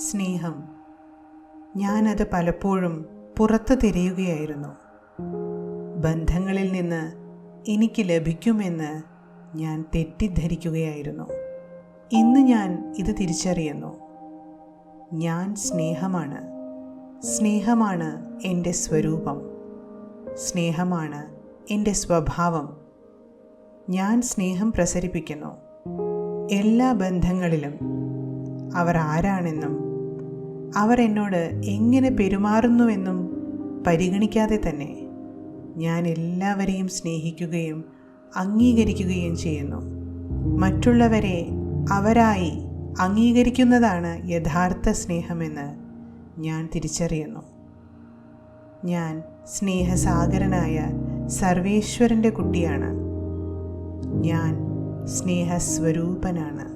സ്നേഹം. ഞാനത് പലപ്പോഴും പുറത്ത് തിരയുകയായിരുന്നു. ബന്ധങ്ങളിൽ നിന്ന് എനിക്ക് ലഭിക്കുമെന്ന് ഞാൻ തെറ്റിദ്ധരിക്കുകയായിരുന്നു. ഇന്ന് ഞാൻ ഇത് തിരിച്ചറിയുന്നു. ഞാൻ സ്നേഹമാണ്. സ്നേഹമാണ് എൻ്റെ സ്വരൂപം. സ്നേഹമാണ് എൻ്റെ സ്വഭാവം. ഞാൻ സ്നേഹം പ്രസരിപ്പിക്കുന്നു. എല്ലാ ബന്ധങ്ങളിലും അവർ ആരാണെന്നും അവർ എന്നോട് എങ്ങനെ പെരുമാറുന്നുവെന്നും പരിഗണിക്കാതെ തന്നെ ഞാൻ എല്ലാവരെയും സ്നേഹിക്കുകയും അംഗീകരിക്കുകയും ചെയ്യുന്നു. മറ്റുള്ളവരെ അവരായി അംഗീകരിക്കുന്നതാണ് യഥാർത്ഥ സ്നേഹമെന്ന് ഞാൻ തിരിച്ചറിയുന്നു. ഞാൻ സ്നേഹസാഗരനായ സർവേശ്വരൻ്റെ കുട്ടിയാണ്. ഞാൻ സ്നേഹസ്വരൂപനാണ്.